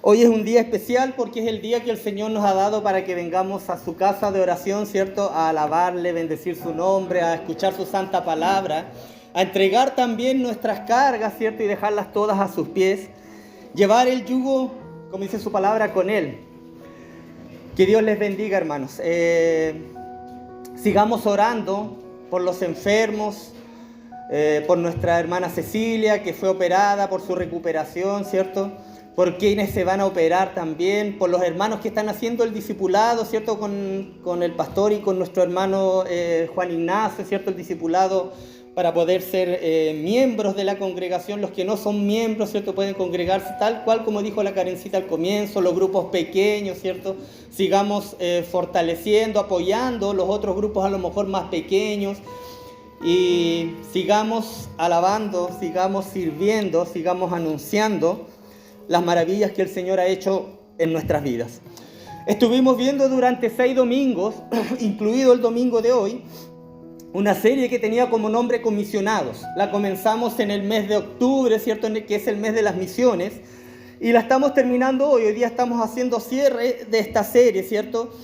Hoy es un día especial porque es el día que el Señor nos ha dado para que vengamos a su casa de oración, ¿cierto? A alabarle, bendecir su nombre, a escuchar su santa palabra, a entregar también nuestras cargas, ¿cierto? Y dejarlas todas a sus pies. Llevar el yugo, como dice su palabra, con Él. Que Dios les bendiga, hermanos. Sigamos orando por los enfermos, por nuestra hermana Cecilia, que fue operada, por su recuperación, ¿cierto? Por quienes se van a operar también, por los hermanos que están haciendo el discipulado, ¿cierto? Con el pastor y con nuestro hermano Juan Ignacio, ¿cierto? El discipulado para poder ser miembros de la congregación. Los que no son miembros, ¿cierto? Pueden congregarse tal cual como dijo la Karencita al comienzo, los grupos pequeños, ¿cierto? Sigamos fortaleciendo, apoyando los otros grupos a lo mejor más pequeños y sigamos alabando, sigamos sirviendo, sigamos anunciando las maravillas que el Señor ha hecho en nuestras vidas. Estuvimos viendo durante 6 domingos, incluido el domingo de hoy, una serie que tenía como nombre Comisionados. La comenzamos en el mes de octubre, ¿cierto? Que es el mes de las misiones, y la estamos terminando hoy. Hoy día estamos haciendo cierre de esta serie, ¿cierto?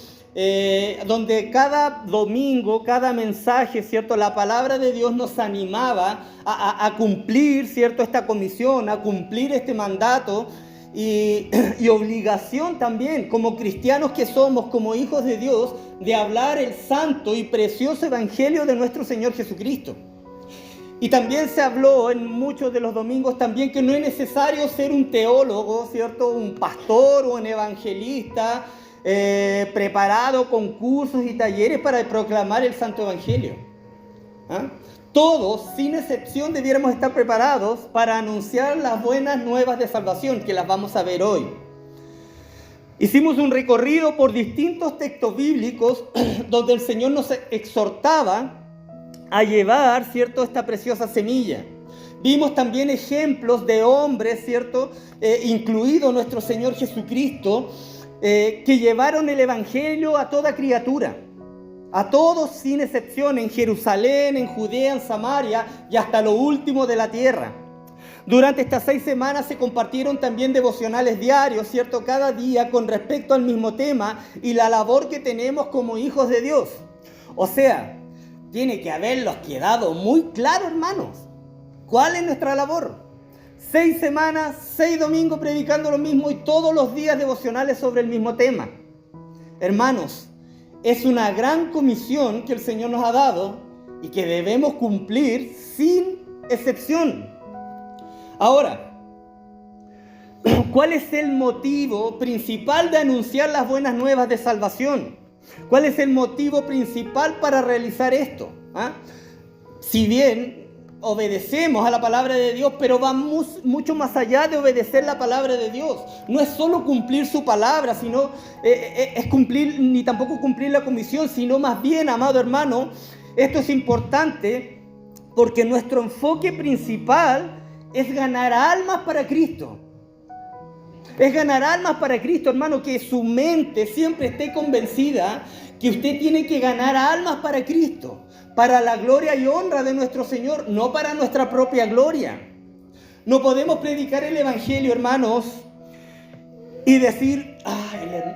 Donde cada domingo, cada mensaje, ¿cierto? La palabra de Dios nos animaba a cumplir, ¿cierto? Esta comisión, a cumplir este mandato y obligación también, como cristianos que somos, como hijos de Dios, de hablar el santo y precioso evangelio de nuestro Señor Jesucristo. Y también se habló en muchos de los domingos también que no es necesario ser un teólogo, ¿cierto? Un pastor o un evangelista preparado con cursos y talleres para proclamar el santo evangelio. ¿Ah? Todos, sin excepción, debiéramos estar preparados para anunciar las buenas nuevas de salvación, que las vamos a ver hoy. Hicimos un recorrido por distintos textos bíblicos donde el Señor nos exhortaba a llevar, ¿cierto?, esta preciosa semilla. Vimos también ejemplos de hombres, ¿cierto?, incluido nuestro Señor Jesucristo, que llevaron el evangelio a toda criatura. A todos sin excepción, en Jerusalén, en Judea, en Samaria y hasta lo último de la tierra. Durante estas 6 semanas se compartieron también devocionales diarios, ¿cierto? Cada día con respecto al mismo tema y la labor que tenemos como hijos de Dios. O sea, tiene que haberlos quedado muy claro, hermanos. ¿Cuál es nuestra labor? 6 semanas, 6 domingos predicando lo mismo y todos los días devocionales sobre el mismo tema. Hermanos, es una gran comisión que el Señor nos ha dado y que debemos cumplir sin excepción. Ahora, ¿cuál es el motivo principal de anunciar las buenas nuevas de salvación? ¿Cuál es el motivo principal para realizar esto? ¿Ah? Si bien obedecemos a la palabra de Dios, pero vamos mucho más allá de obedecer la palabra de Dios. No es solo cumplir su palabra, sino es cumplir, ni tampoco cumplir la comisión, sino más bien, amado hermano, esto es importante porque nuestro enfoque principal es ganar almas para Cristo. Es ganar almas para Cristo, hermano, que su mente siempre esté convencida que usted tiene que ganar almas para Cristo, para la gloria y honra de nuestro Señor, no para nuestra propia gloria. No podemos predicar el evangelio, hermanos, y decir,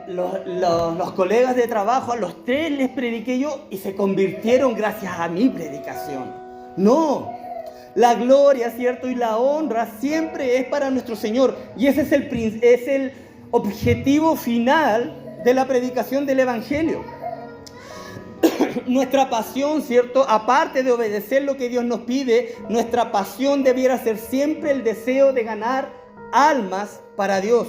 los colegas de trabajo, a los 3 les prediqué yo y se convirtieron gracias a mi predicación. No. La gloria, ¿cierto? Y la honra siempre es para nuestro Señor. Y ese es el objetivo final de la predicación del Evangelio. Nuestra pasión, ¿cierto? Aparte de obedecer lo que Dios nos pide, nuestra pasión debiera ser siempre el deseo de ganar almas para Dios.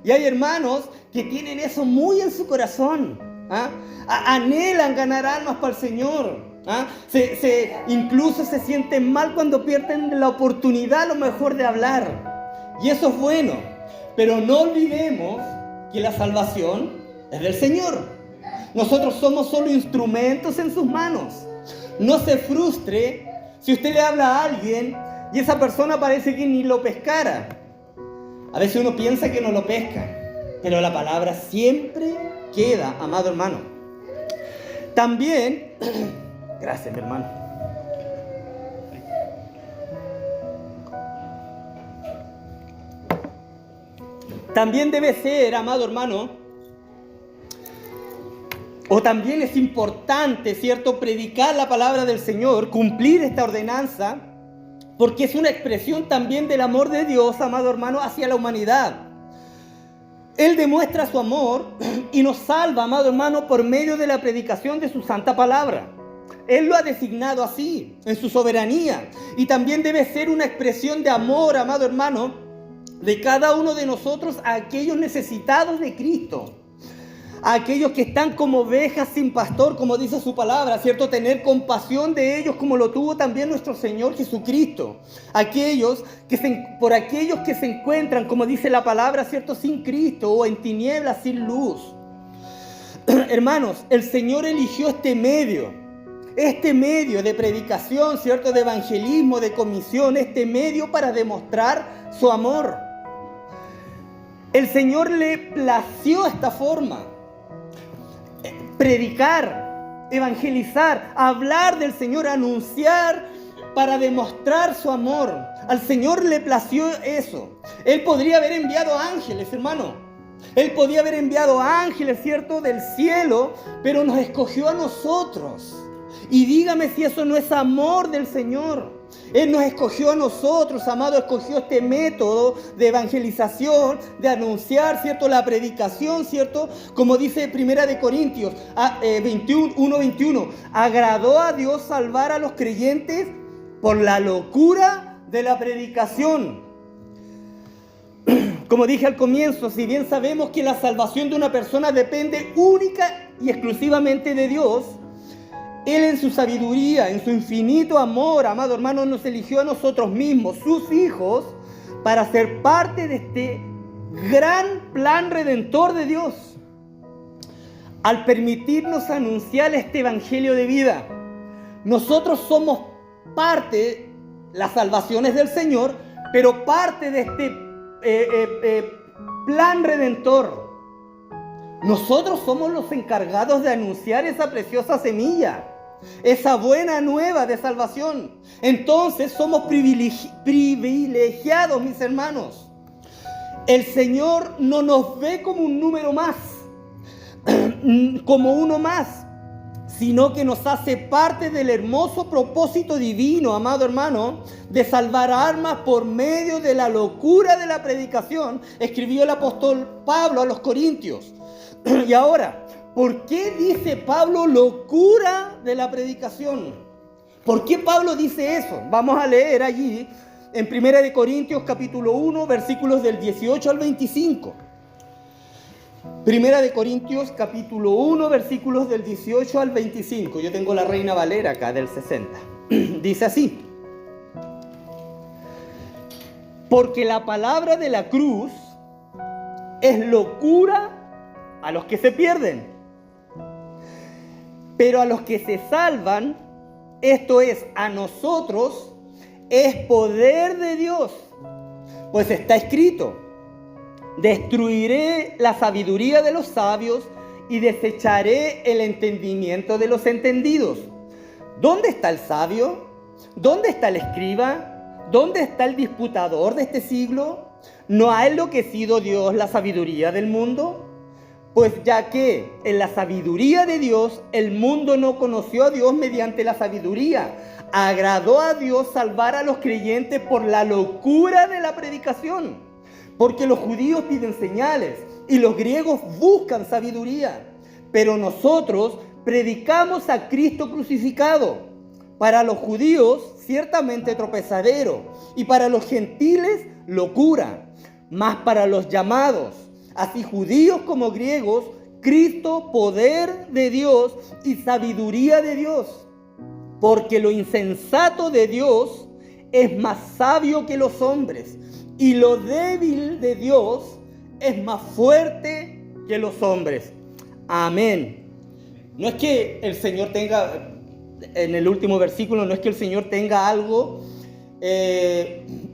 Y hay hermanos que tienen eso muy en su corazón. ¿Ah? Anhelan ganar almas para el Señor. ¿Ah? Incluso se sienten mal cuando pierden la oportunidad a lo mejor de hablar. Y eso es bueno. Pero no olvidemos que la salvación es del Señor. Nosotros somos solo instrumentos en sus manos. No se frustre si usted le habla a alguien y esa persona parece que ni lo pescara. A veces uno piensa que no lo pesca, pero la palabra siempre queda, amado hermano. También, gracias, mi hermano. También debe ser, amado hermano, o también es importante, ¿cierto?, predicar la palabra del Señor, cumplir esta ordenanza, porque es una expresión también del amor de Dios, amado hermano, hacia la humanidad. Él demuestra su amor y nos salva, amado hermano, por medio de la predicación de su santa palabra. Él lo ha designado así, en su soberanía. Y también debe ser una expresión de amor, amado hermano, de cada uno de nosotros a aquellos necesitados de Cristo. A aquellos que están como ovejas sin pastor, como dice su palabra, ¿cierto? Tener compasión de ellos como lo tuvo también nuestro Señor Jesucristo. Por aquellos que se encuentran, como dice la palabra, ¿cierto? Sin Cristo o en tinieblas, sin luz. Hermanos, el Señor eligió este medio de predicación, ¿cierto? De evangelismo, de comisión, este medio para demostrar su amor. El Señor le plació esta forma. Predicar, evangelizar, hablar del Señor, anunciar para demostrar su amor. Al Señor le plació eso. Él podría haber enviado ángeles, hermano. Él podía haber enviado ángeles, ¿cierto?, del cielo, pero nos escogió a nosotros. Y dígame si eso no es amor del Señor. Él nos escogió a nosotros, amado, escogió este método de evangelización, de anunciar, ¿cierto?, la predicación, ¿cierto? Como dice 1 Corintios 1:21, agradó a Dios salvar a los creyentes por la locura de la predicación. Como dije al comienzo, si bien sabemos que la salvación de una persona depende única y exclusivamente de Dios, Él en su sabiduría, en su infinito amor, amado hermano, nos eligió a nosotros mismos, sus hijos, para ser parte de este gran plan redentor de Dios. Al permitirnos anunciar este evangelio de vida, nosotros somos parte, las salvaciones del Señor, pero parte de este plan redentor. Nosotros somos los encargados de anunciar esa preciosa semilla, esa buena nueva de salvación. Entonces somos privilegiados, mis hermanos. El Señor no nos ve como un número más, como uno más, sino que nos hace parte del hermoso propósito divino, amado hermano, de salvar almas por medio de la locura de la predicación, escribió el apóstol Pablo a los Corintios. Y ahora, ¿por qué dice Pablo locura de la predicación? ¿Por qué Pablo dice eso? Vamos a leer allí en 1 Corintios capítulo 1, versículos del 18 al 25. 1 Corintios capítulo 1, versículos del 18 al 25. Yo tengo la Reina Valera acá del 60. Dice así: porque la palabra de la cruz es locura a los que se pierden, pero a los que se salvan, esto es, a nosotros, es poder de Dios. Pues está escrito: destruiré la sabiduría de los sabios y desecharé el entendimiento de los entendidos. ¿Dónde está el sabio? ¿Dónde está el escriba? ¿Dónde está el disputador de este siglo? ¿No ha enloquecido Dios la sabiduría del mundo? Pues ya que en la sabiduría de Dios el mundo no conoció a Dios mediante la sabiduría, agradó a Dios salvar a los creyentes por la locura de la predicación. Porque los judíos piden señales y los griegos buscan sabiduría, pero nosotros predicamos a Cristo crucificado. Para los judíos ciertamente tropezadero y para los gentiles locura, mas para los llamados, así judíos como griegos, Cristo, poder de Dios y sabiduría de Dios. Porque lo insensato de Dios es más sabio que los hombres, y lo débil de Dios es más fuerte que los hombres. Amén. No es que el Señor tenga, en el último versículo, no es que el Señor tenga algo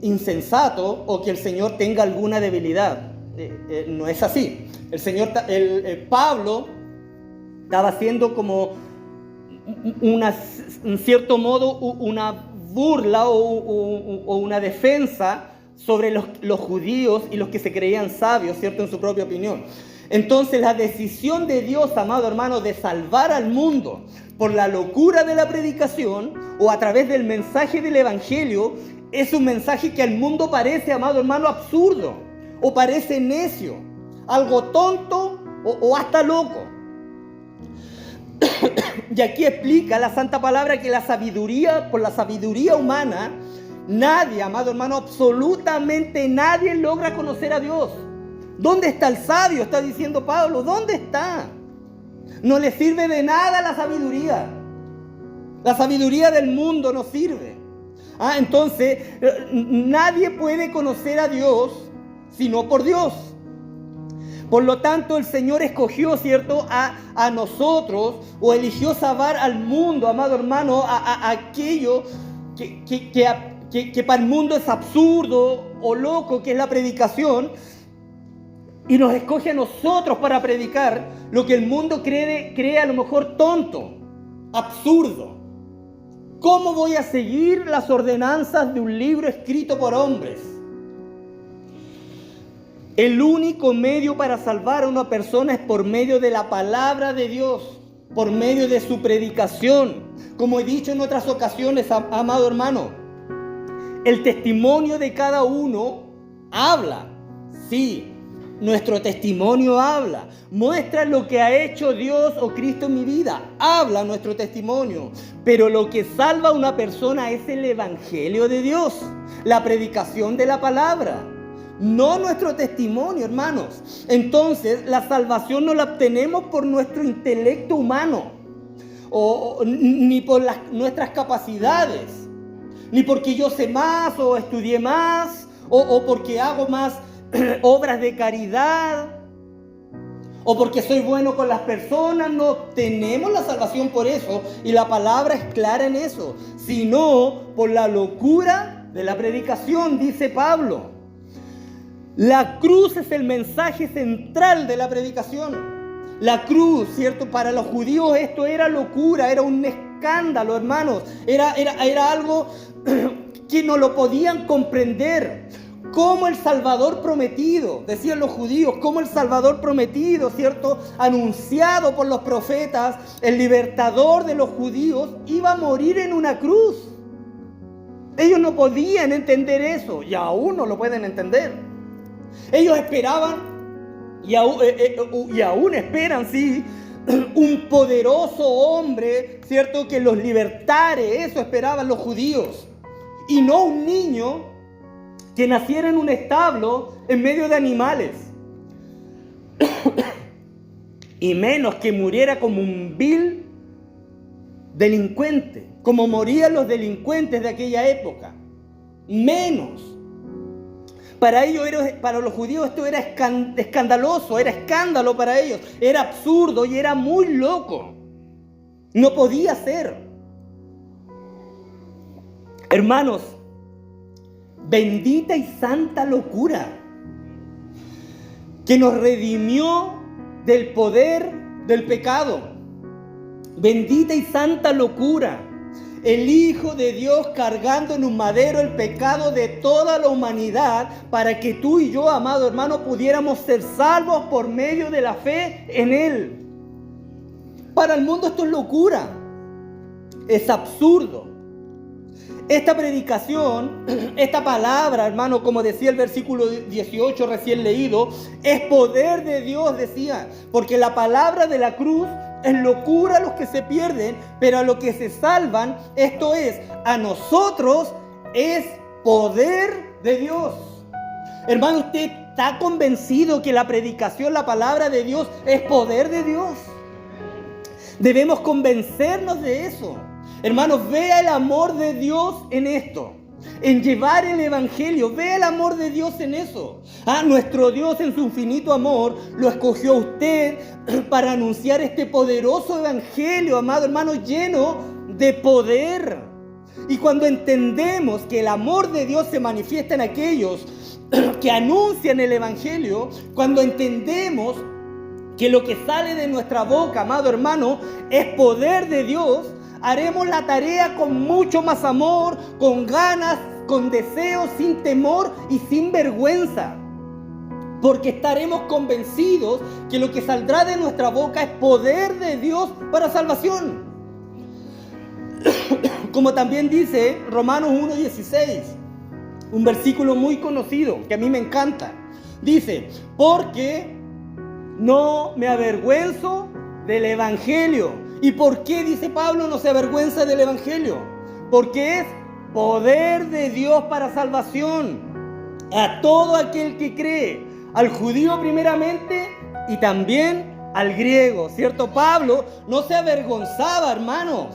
insensato o que el Señor tenga alguna debilidad. No es así. Pablo estaba haciendo como en cierto modo una burla o una defensa sobre los judíos y los que se creían sabios, ¿cierto?, en su propia opinión. Entonces la decisión de Dios, amado hermano, de salvar al mundo por la locura de la predicación o a través del mensaje del evangelio, es un mensaje que al mundo parece, amado hermano, absurdo o parece necio, algo tonto o hasta loco. Y aquí explica la santa palabra que por la sabiduría humana, nadie, amado hermano, absolutamente nadie logra conocer a Dios. ¿Dónde está el sabio?, está diciendo Pablo. ¿Dónde está? No le sirve de nada la sabiduría. La sabiduría del mundo no sirve. Entonces, nadie puede conocer a Dios sino por Dios. Por lo tanto, el Señor escogió, ¿cierto?, a nosotros, o eligió salvar al mundo, amado hermano, a aquello que para el mundo es absurdo o loco, que es la predicación. Y nos escoge a nosotros para predicar lo que el mundo cree a lo mejor tonto, absurdo. ¿Cómo voy a seguir las ordenanzas de un libro escrito por hombres? El único medio para salvar a una persona es por medio de la palabra de Dios, por medio de su predicación. Como he dicho en otras ocasiones, amado hermano, el testimonio de cada uno habla, sí. Nuestro testimonio habla, muestra lo que ha hecho Dios o Cristo en mi vida, habla nuestro testimonio. Pero lo que salva a una persona es el evangelio de Dios, la predicación de la palabra, no nuestro testimonio, hermanos. Entonces, la salvación no la obtenemos por nuestro intelecto humano, ni por nuestras capacidades, ni porque yo sé más o estudié más, o porque hago más obras de caridad, o porque soy bueno con las personas. No obtenemos la salvación por eso, y la palabra es clara en eso, sino por la locura de la predicación, dice Pablo. La cruz es el mensaje central de la predicación. La cruz, ¿cierto? Para los judíos esto era locura, era un escándalo, hermanos. Era algo que no lo podían comprender. Como el Salvador prometido, decían los judíos, como el Salvador prometido, ¿cierto?, anunciado por los profetas, el libertador de los judíos, iba a morir en una cruz. Ellos no podían entender eso, y aún no lo pueden entender. Ellos esperaban, y aún esperan, sí, un poderoso hombre, ¿cierto?, que los libertare. Eso esperaban los judíos, y no un niño que naciera en un establo en medio de animales. Y menos que muriera como un vil delincuente, como morían los delincuentes de aquella época. Menos. Para ellos, para los judíos, esto era escandaloso, era escándalo para ellos, era absurdo y era muy loco. No podía ser. Hermanos, bendita y santa locura que nos redimió del poder del pecado. Bendita y santa locura. El Hijo de Dios cargando en un madero el pecado de toda la humanidad para que tú y yo, amado hermano, pudiéramos ser salvos por medio de la fe en Él. Para el mundo esto es locura. Es absurdo. Esta predicación, esta palabra, hermano, como decía el versículo 18 recién leído, es poder de Dios, decía, porque la palabra de la cruz es locura a los que se pierden, pero a los que se salvan, esto es, a nosotros es poder de Dios. Hermano, ¿usted está convencido que la predicación, la palabra de Dios es poder de Dios? Debemos convencernos de eso. Hermanos, vea el amor de Dios en esto, en llevar el evangelio. Vea el amor de Dios en eso. Nuestro Dios en su infinito amor lo escogió a usted para anunciar este poderoso evangelio, amado hermano, lleno de poder. Y cuando entendemos que el amor de Dios se manifiesta en aquellos que anuncian el evangelio, cuando entendemos que lo que sale de nuestra boca, amado hermano, es poder de Dios, haremos la tarea con mucho más amor, con ganas con deseo, sin temor y sin vergüenza. Porque estaremos convencidos que lo que saldrá de nuestra boca es poder de Dios para salvación. Como también dice Romanos 1:16, un versículo muy conocido que a mí me encanta. Dice, porque no me avergüenzo del Evangelio. ¿Y por qué, dice Pablo, no se avergüenza del Evangelio? Porque es poder de Dios para salvación a todo aquel que cree, al judío primeramente y también al griego, ¿cierto? Pablo no se avergonzaba, hermanos.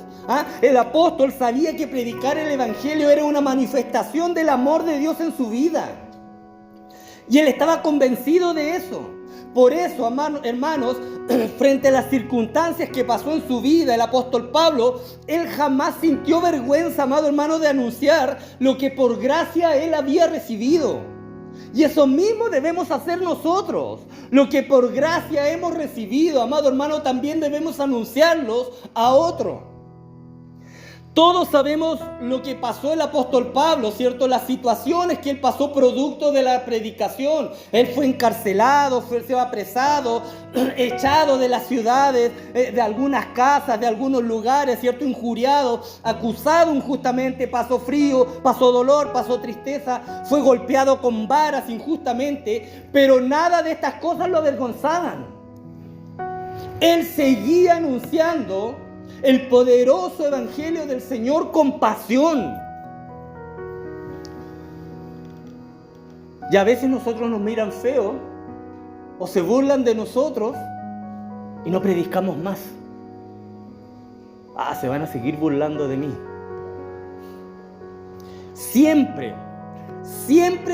El apóstol sabía que predicar el Evangelio era una manifestación del amor de Dios en su vida. Y él estaba convencido de eso. Por eso, hermanos, frente a las circunstancias que pasó en su vida, el apóstol Pablo, él jamás sintió vergüenza, amado hermano, de anunciar lo que por gracia él había recibido. Y eso mismo debemos hacer nosotros. Lo que por gracia hemos recibido, amado hermano, también debemos anunciarlos a otros. Todos sabemos lo que pasó el apóstol Pablo, ¿cierto? Las situaciones que él pasó producto de la predicación. Él fue encarcelado, fue apresado, echado de las ciudades, de algunas casas, de algunos lugares, ¿cierto? Injuriado, acusado injustamente, pasó frío, pasó dolor, pasó tristeza, fue golpeado con varas injustamente, pero nada de estas cosas lo avergonzaban. Él seguía anunciando el poderoso evangelio del Señor con pasión. Y a veces nosotros nos miran feo o se burlan de nosotros y no predicamos más. Se van a seguir burlando de mí. Siempre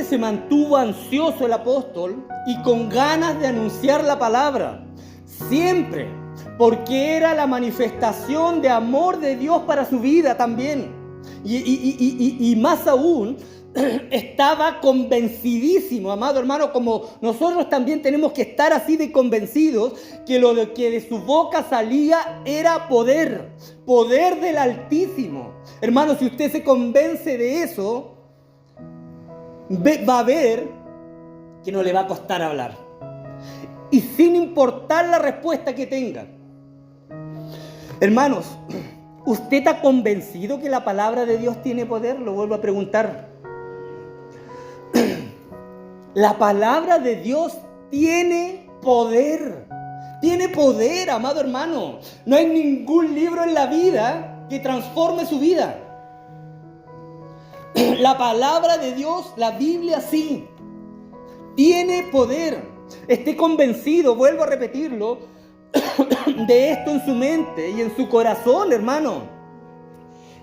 se mantuvo ansioso el apóstol y con ganas de anunciar la palabra. Siempre. Porque era la manifestación de amor de Dios para su vida también. Y más aún, estaba convencidísimo, amado hermano, como nosotros también tenemos que estar así de convencidos, que lo que de su boca salía era poder del Altísimo. Hermano, si usted se convence de eso, va a ver que no le va a costar hablar. Y sin importar la respuesta que tenga. Hermanos, ¿usted está convencido que la palabra de Dios tiene poder? Lo vuelvo a preguntar. La palabra de Dios tiene poder. Tiene poder, amado hermano. No hay ningún libro en la vida que transforme su vida. La palabra de Dios, la Biblia sí, tiene poder. Esté convencido, vuelvo a repetirlo, de esto en su mente y en su corazón, hermano.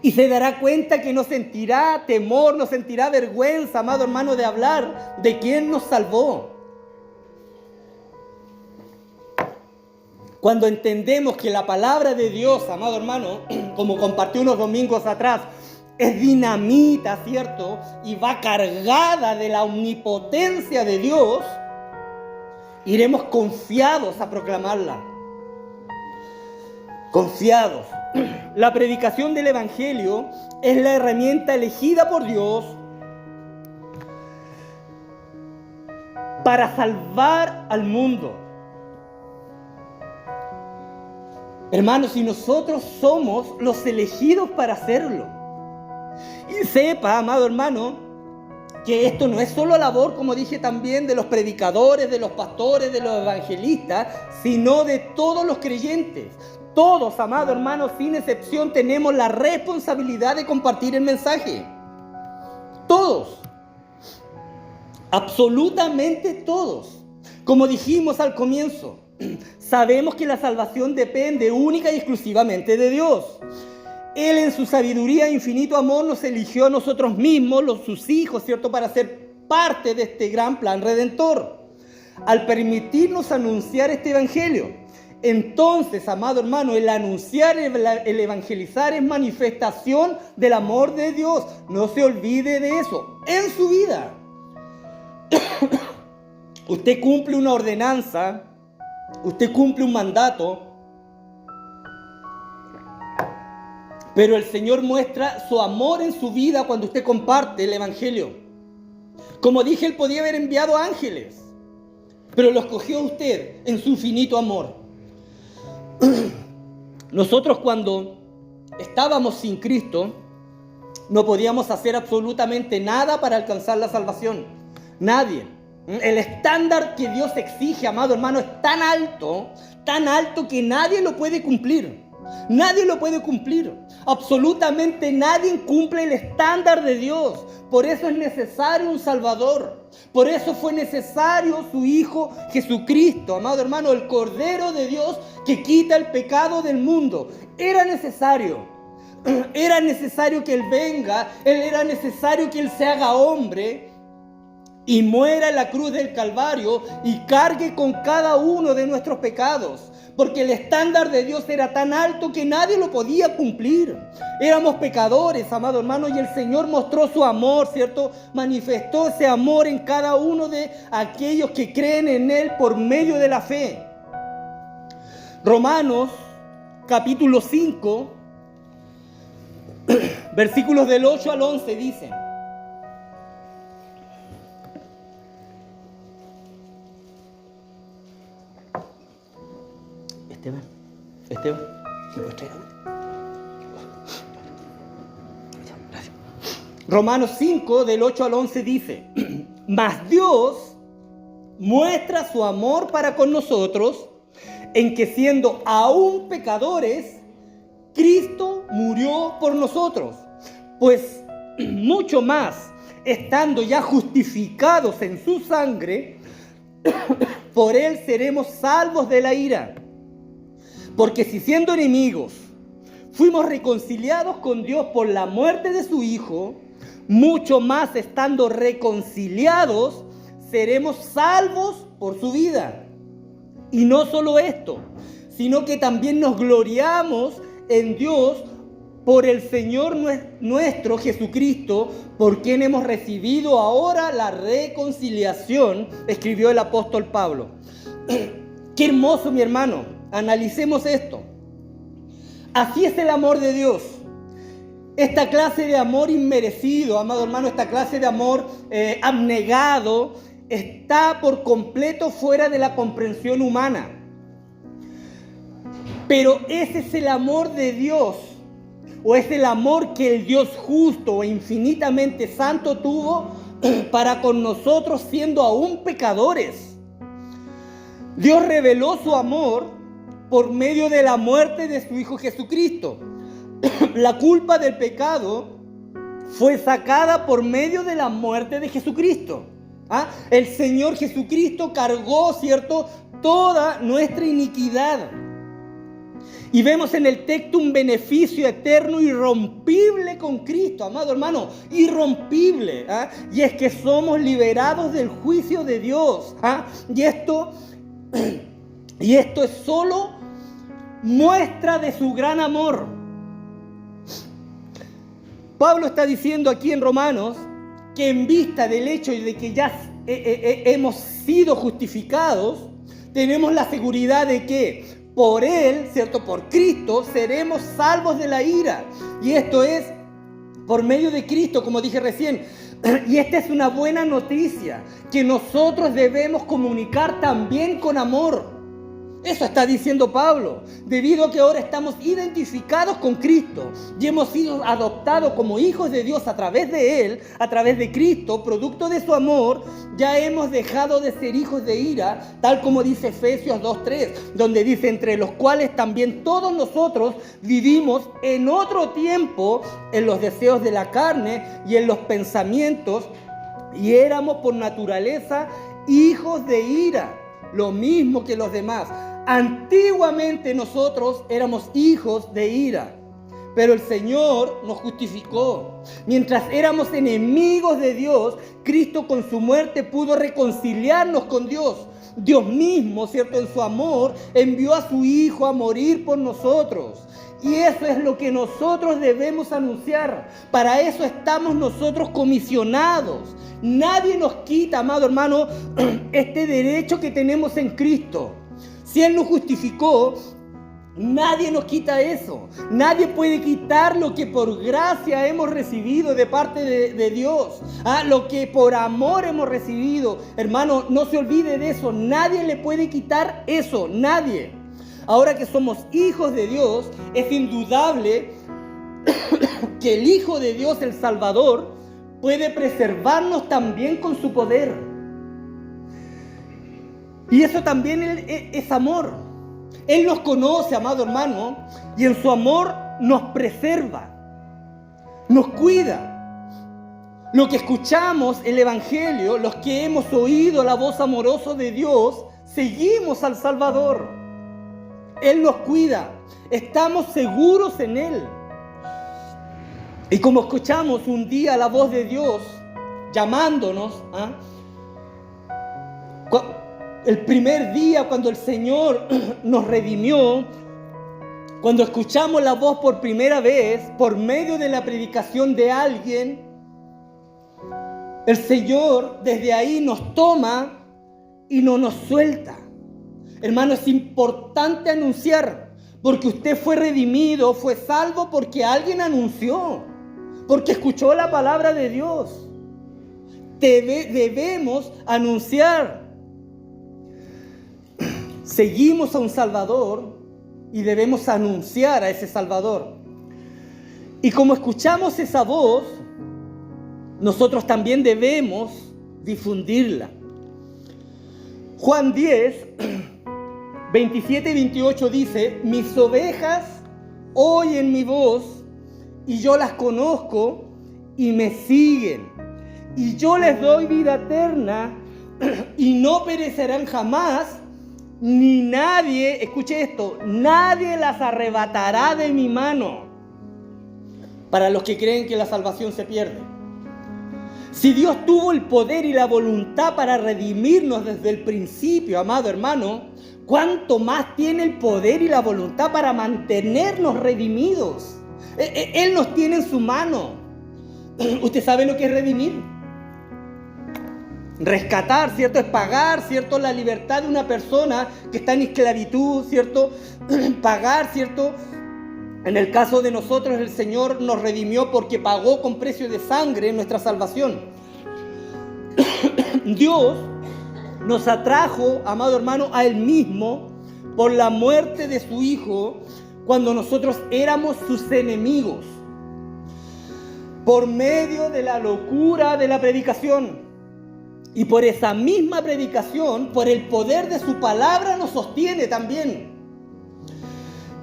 Y se dará cuenta que no sentirá temor, no sentirá vergüenza, amado hermano, de hablar de quien nos salvó. Cuando entendemos que la palabra de Dios, amado hermano, como compartí unos domingos atrás, es dinamita, ¿cierto? Y va cargada de la omnipotencia de Dios, iremos confiados a proclamarla. Confiados. La predicación del Evangelio es la herramienta elegida por Dios para salvar al mundo. Hermanos, y nosotros somos los elegidos para hacerlo. Y sepa, amado hermano, que esto no es solo labor, como dije también, de los predicadores, de los pastores, de los evangelistas, sino de todos los creyentes. Todos, amado hermano, sin excepción, tenemos la responsabilidad de compartir el mensaje. Todos. Absolutamente todos. Como dijimos al comienzo, sabemos que la salvación depende única y exclusivamente de Dios. Él en su sabiduría e infinito amor nos eligió a nosotros mismos, sus hijos, ¿cierto?, para ser parte de este gran plan redentor. Al permitirnos anunciar este evangelio. Entonces, amado hermano, el anunciar, el evangelizar es manifestación del amor de Dios. No se olvide de eso en su vida. Usted cumple una ordenanza, usted cumple un mandato, Pero el Señor muestra su amor en su vida cuando usted comparte el Evangelio. Como dije, Él podía haber enviado ángeles, pero lo escogió usted en su infinito amor. Nosotros cuando estábamos sin Cristo, no podíamos hacer absolutamente nada para alcanzar la salvación. Nadie. El estándar que Dios exige, amado hermano, es tan alto que nadie lo puede cumplir. Nadie lo puede cumplir. Absolutamente nadie cumple el estándar de Dios. Por eso es necesario un Salvador. Por eso fue necesario su Hijo Jesucristo, amado hermano, el Cordero de Dios que quita el pecado del mundo. Era necesario que Él venga, era necesario que Él se haga hombre y muera en la cruz del Calvario y cargue con cada uno de nuestros pecados. Porque el estándar de Dios era tan alto que nadie lo podía cumplir. Éramos pecadores, amado hermano, y el Señor mostró su amor, ¿cierto? Manifestó ese amor en cada uno de aquellos que creen en Él por medio de la fe. Romanos, capítulo 5, versículos del 8 al 11 dice: Esteban, ¿me puedes traer agua? Gracias. Romanos 5, del 8 al 11 dice: Mas Dios muestra su amor para con nosotros en que siendo aún pecadores, Cristo murió por nosotros. Pues mucho más, estando ya justificados en su sangre, por Él seremos salvos de la ira. Porque si siendo enemigos fuimos reconciliados con Dios por la muerte de su Hijo, mucho más estando reconciliados seremos salvos por su vida. Y no solo esto, sino que también nos gloriamos en Dios por el Señor nuestro Jesucristo, por quien hemos recibido ahora la reconciliación, escribió el apóstol Pablo. Qué hermoso, mi hermano. Analicemos esto. Así es el amor de Dios. Esta clase de amor inmerecido, amado hermano, esta clase de amor abnegado, está por completo fuera de la comprensión humana. Pero ese es el amor de Dios, o es el amor que el Dios justo e infinitamente santo tuvo para con nosotros siendo aún pecadores. Dios reveló su amor por medio de la muerte de su Hijo Jesucristo. La culpa del pecado fue sacada por medio de la muerte de Jesucristo. El Señor Jesucristo cargó, ¿cierto?, toda nuestra iniquidad. Y vemos en el texto un beneficio eterno irrompible con Cristo, amado hermano, irrompible. Y es que somos liberados del juicio de Dios. Y esto es solo muestra de su gran amor. Pablo está diciendo aquí en Romanos que en vista del hecho de que ya hemos sido justificados, tenemos la seguridad de que por Él, ¿cierto?, por Cristo, seremos salvos de la ira. Y esto es por medio de Cristo, como dije recién. Y esta es una buena noticia que nosotros debemos comunicar también con amor. Eso está diciendo Pablo, debido a que ahora estamos identificados con Cristo y hemos sido adoptados como hijos de Dios a través de Él, a través de Cristo, producto de su amor. Ya hemos dejado de ser hijos de ira, tal como dice Efesios 2:3, donde dice: entre los cuales también todos nosotros vivimos en otro tiempo en los deseos de la carne y en los pensamientos, y éramos por naturaleza hijos de ira, lo mismo que los demás. Antiguamente nosotros éramos hijos de ira, pero el Señor nos justificó. Mientras éramos enemigos de Dios, Cristo con su muerte pudo reconciliarnos con Dios. Dios mismo, ¿cierto?, en su amor, envió a su Hijo a morir por nosotros. Y eso es lo que nosotros debemos anunciar. Para eso estamos nosotros comisionados. Nadie nos quita, amado hermano, este derecho que tenemos en Cristo. Si Él nos justificó, Nadie nos quita eso. Nadie puede quitar lo que por gracia hemos recibido de parte de Dios. Lo que por amor hemos recibido. Hermano, no se olvide de eso. Nadie le puede quitar eso. Nadie. Ahora que somos hijos de Dios, es indudable que el Hijo de Dios, el Salvador, puede preservarnos también con su poder. Y eso también es amor. Él nos conoce, amado hermano, y en su amor nos preserva, nos cuida. Lo que escuchamos, el Evangelio, los que hemos oído la voz amorosa de Dios, seguimos al Salvador. Él nos cuida, estamos seguros en Él. Y como escuchamos un día la voz de Dios llamándonos, el primer día cuando el Señor nos redimió, cuando escuchamos la voz por primera vez, por medio de la predicación de alguien, el Señor desde ahí nos toma y no nos suelta. Hermano, es importante anunciar, porque usted fue redimido, fue salvo porque alguien anunció, porque escuchó la palabra de Dios. Debemos anunciar. Seguimos a un Salvador y debemos anunciar a ese Salvador. Y como escuchamos esa voz, nosotros también debemos difundirla. Juan 10, 27 y 28 dice: mis ovejas oyen mi voz y yo las conozco y me siguen. Y yo les doy vida eterna y no perecerán jamás, ni nadie, escuche esto, nadie las arrebatará de mi mano. Para los que creen que la salvación se pierde. Si Dios tuvo el poder y la voluntad para redimirnos desde el principio, amado hermano, ¿cuánto más tiene el poder y la voluntad para mantenernos redimidos? Él nos tiene en su mano. ¿Usted sabe lo que es redimir? Rescatar, ¿cierto? Es pagar, ¿cierto? La libertad de una persona que está en esclavitud, ¿cierto? Pagar, ¿cierto? En el caso de nosotros, el Señor nos redimió porque pagó con precio de sangre nuestra salvación. Dios nos atrajo, amado hermano, a Él mismo por la muerte de su Hijo cuando nosotros éramos sus enemigos. Por medio de la locura de la predicación. Y por esa misma predicación, por el poder de su palabra, nos sostiene también.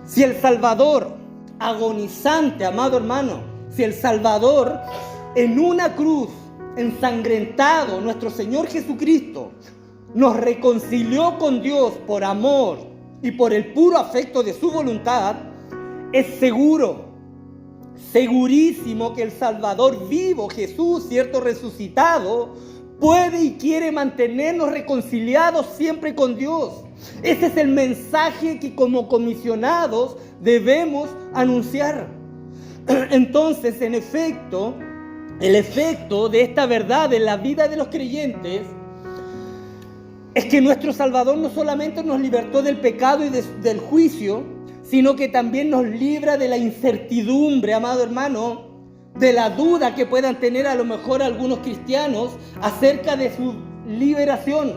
Si el Salvador, agonizante, amado hermano, si el Salvador en una cruz, ensangrentado, nuestro Señor Jesucristo, nos reconcilió con Dios por amor y por el puro afecto de su voluntad, es seguro, segurísimo que el Salvador vivo, Jesús, cierto, resucitado, puede y quiere mantenernos reconciliados siempre con Dios. Ese es el mensaje que como comisionados debemos anunciar. Entonces, en efecto, el efecto de esta verdad en la vida de los creyentes es que nuestro Salvador no solamente nos libertó del pecado y del juicio, sino que también nos libra de la incertidumbre, amado hermano, de la duda que puedan tener a lo mejor algunos cristianos acerca de su liberación,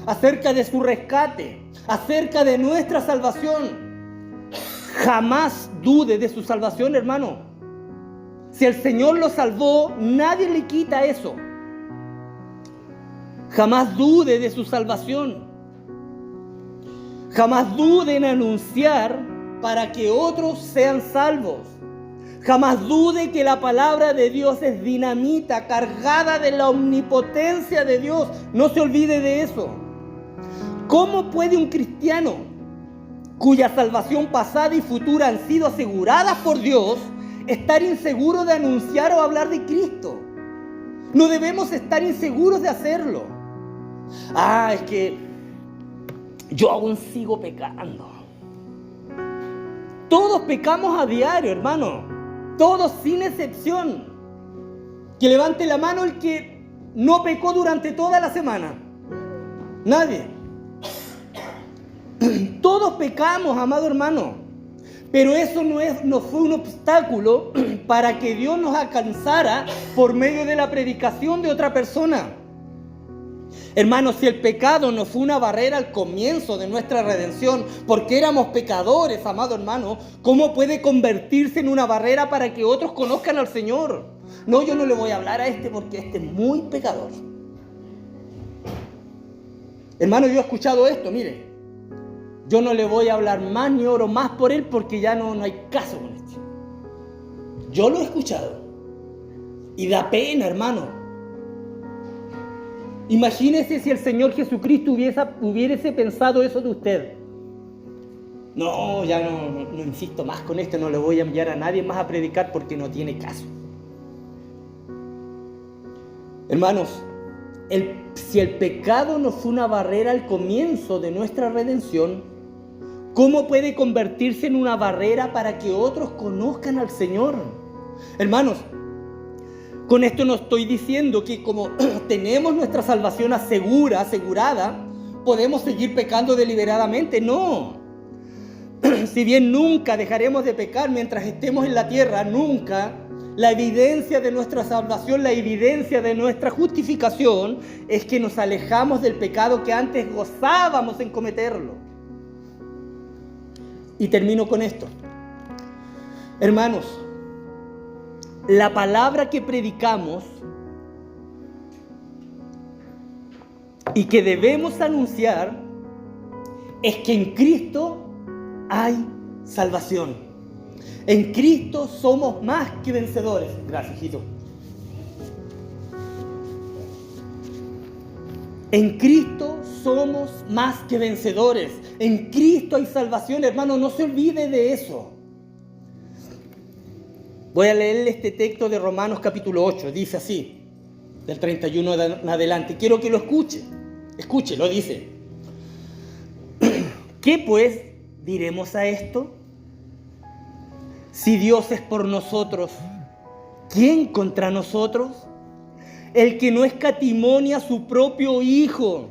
acerca de su rescate, acerca de nuestra salvación. Jamás dude de su salvación, hermano. Si el Señor lo salvó, nadie le quita eso. Jamás dude de su salvación. Jamás dude en anunciar para que otros sean salvos. Jamás dude que la palabra de Dios es dinamita, cargada de la omnipotencia de Dios. No se olvide de eso. ¿Cómo puede un cristiano cuya salvación pasada y futura han sido aseguradas por Dios estar inseguro de anunciar o hablar de Cristo? No debemos estar inseguros de hacerlo. Es que yo aún sigo pecando. Todos pecamos a diario, hermano. Todos sin excepción. Que levante la mano el que no pecó durante toda la semana. Nadie. Todos pecamos, amado hermano. Pero eso no fue un obstáculo para que Dios nos alcanzara por medio de la predicación de otra persona. Hermanos, si el pecado no fue una barrera al comienzo de nuestra redención, porque éramos pecadores, amado hermano, ¿cómo puede convertirse en una barrera para que otros conozcan al Señor? No, yo no le voy a hablar a este porque este es muy pecador. Hermano, yo he escuchado esto, mire. Yo no le voy a hablar más ni oro más por él porque ya no hay caso con esto. Yo lo he escuchado. Y da pena, hermano. Imagínese si el Señor Jesucristo hubiese pensado eso de usted. No, ya no insisto más con esto, no le voy a enviar a nadie más a predicar porque no tiene caso. Hermanos, si el pecado no fue una barrera al comienzo de nuestra redención, ¿cómo puede convertirse en una barrera para que otros conozcan al Señor? Hermanos, con esto no estoy diciendo que como tenemos nuestra salvación asegurada, podemos seguir pecando deliberadamente. No. Si bien nunca dejaremos de pecar mientras estemos en la tierra, nunca, la evidencia de nuestra salvación, la evidencia de nuestra justificación es que nos alejamos del pecado que antes gozábamos en cometerlo. Y termino con esto. Hermanos, la palabra que predicamos y que debemos anunciar es que en Cristo hay salvación. En Cristo somos más que vencedores. Gracias, hijito. En Cristo somos más que vencedores. En Cristo hay salvación, hermano, no se olvide de eso. Voy a leerle este texto de Romanos capítulo 8. Dice así, del 31 en adelante. Quiero que lo escuche. Escúchelo, dice. ¿Qué pues diremos a esto? Si Dios es por nosotros, ¿quién contra nosotros? El que no escatimó a su propio Hijo,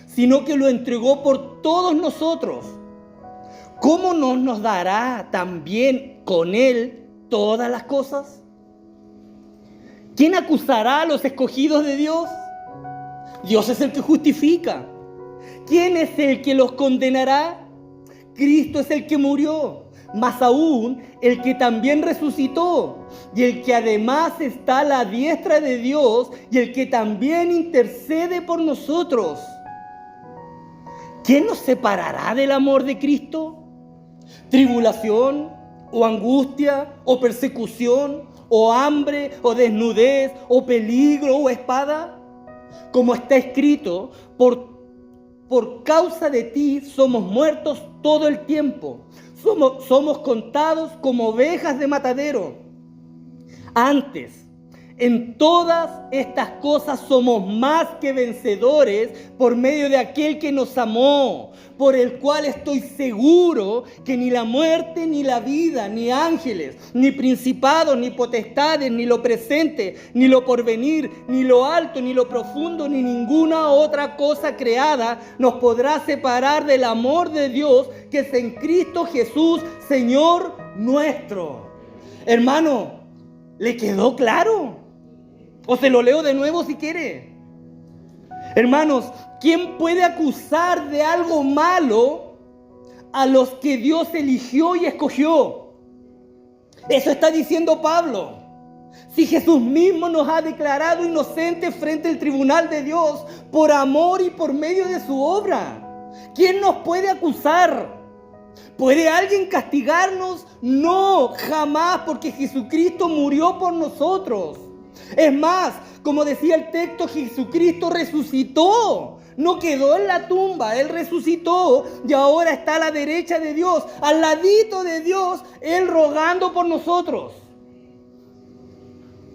sino que lo entregó por todos nosotros, ¿cómo no nos dará también con Él todas las cosas? ¿Quién acusará a los escogidos de Dios? Dios es el que justifica. ¿Quién es el que los condenará? Cristo es el que murió, más aún el que también resucitó, y el que además está a la diestra de Dios, y el que también intercede por nosotros. ¿Quién nos separará del amor de Cristo? ¿Tribulación, o angustia, o persecución, o hambre, o desnudez, o peligro, o espada? Como está escrito, por causa de ti somos muertos todo el tiempo. Somos contados como ovejas de matadero. Antes, en todas estas cosas somos más que vencedores por medio de aquel que nos amó, por el cual estoy seguro que ni la muerte, ni la vida, ni ángeles, ni principados, ni potestades, ni lo presente, ni lo porvenir, ni lo alto, ni lo profundo, ni ninguna otra cosa creada nos podrá separar del amor de Dios que es en Cristo Jesús, Señor nuestro. Hermano, ¿le quedó claro? O se lo leo de nuevo si quiere. Hermanos, ¿quién puede acusar de algo malo a los que Dios eligió y escogió? Eso está diciendo Pablo. Si Jesús mismo nos ha declarado inocentes frente al tribunal de Dios por amor y por medio de su obra, ¿quién nos puede acusar? ¿Puede alguien castigarnos? No, jamás, porque Jesucristo murió por nosotros. Es más, como decía el texto, Jesucristo resucitó. No quedó en la tumba, Él resucitó y ahora está a la derecha de Dios, al ladito de Dios, Él rogando por nosotros.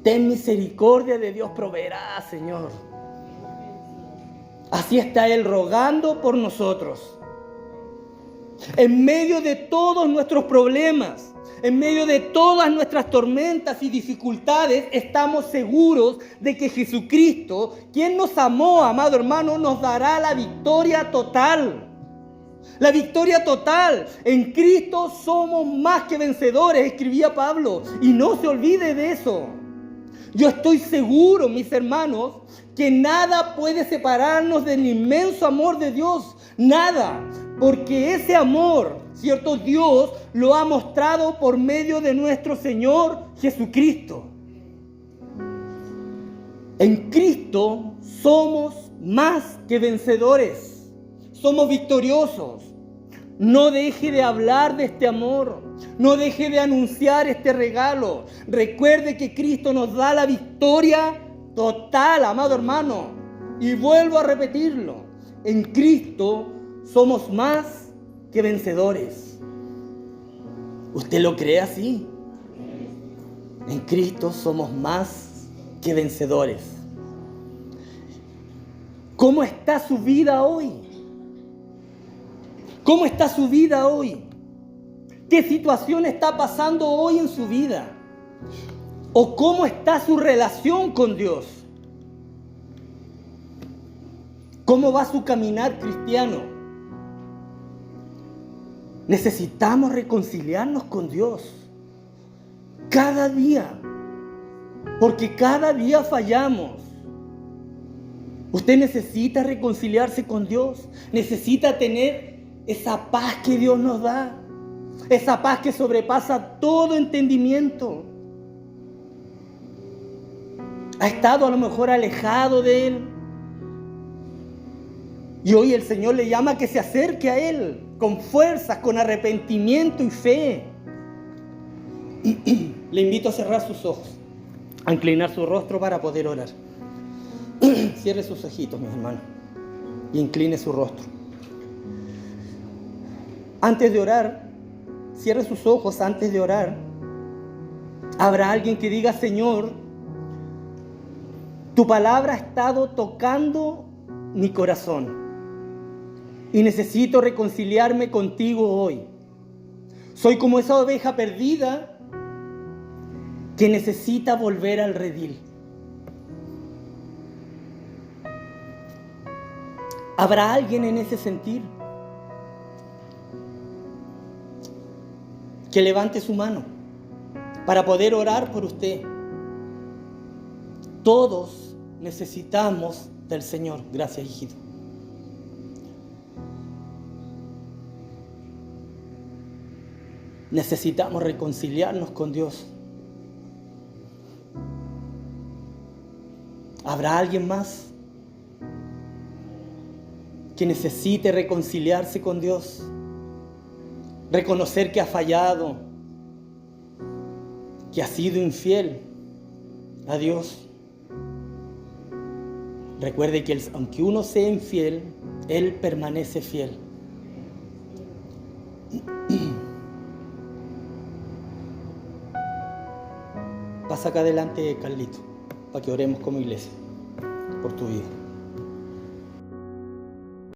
Ten misericordia de Dios, proveerá, Señor. Así está Él rogando por nosotros. En medio de todos nuestros problemas, en medio de todas nuestras tormentas y dificultades, estamos seguros de que Jesucristo, quien nos amó, amado hermano, nos dará la victoria total. La victoria total. En Cristo somos más que vencedores, escribía Pablo. Y no se olvide de eso. Yo estoy seguro, mis hermanos, que nada puede separarnos del inmenso amor de Dios. Nada. Porque ese amor, ¿cierto? Dios lo ha mostrado por medio de nuestro Señor Jesucristo. En Cristo somos más que vencedores. Somos victoriosos. No deje de hablar de este amor. No deje de anunciar este regalo. Recuerde que Cristo nos da la victoria total, amado hermano. Y vuelvo a repetirlo. En Cristo somos más que vencedores. ¿Usted lo cree así? En Cristo somos más que vencedores. ¿Cómo está su vida hoy? ¿Cómo está su vida hoy? ¿Qué situación está pasando hoy en su vida? ¿O cómo está su relación con Dios? ¿Cómo va su caminar cristiano? Necesitamos reconciliarnos con Dios cada día, porque cada día fallamos. Usted necesita reconciliarse con Dios, necesita tener esa paz que Dios nos da, esa paz que sobrepasa todo entendimiento. Ha estado a lo mejor alejado de Él, y hoy el Señor le llama a que se acerque a Él con fuerzas, con arrepentimiento y fe. Le invito a cerrar sus ojos, a inclinar su rostro para poder orar. Cierre sus ojitos, mis hermanos, y incline su rostro. Antes de orar, cierre sus ojos antes de orar. Habrá alguien que diga: Señor, tu palabra ha estado tocando mi corazón y necesito reconciliarme contigo hoy. Soy como esa oveja perdida que necesita volver al redil. ¿Habrá alguien en ese sentir? Que levante su mano para poder orar por usted. Todos necesitamos del Señor. Gracias, hijito. Necesitamos reconciliarnos con Dios. ¿Habrá alguien más que necesite reconciliarse con Dios? Reconocer que ha fallado, que ha sido infiel a Dios. Recuerde que aunque uno sea infiel, Él permanece fiel. Pasa acá adelante, Carlito, para que oremos como iglesia por tu vida.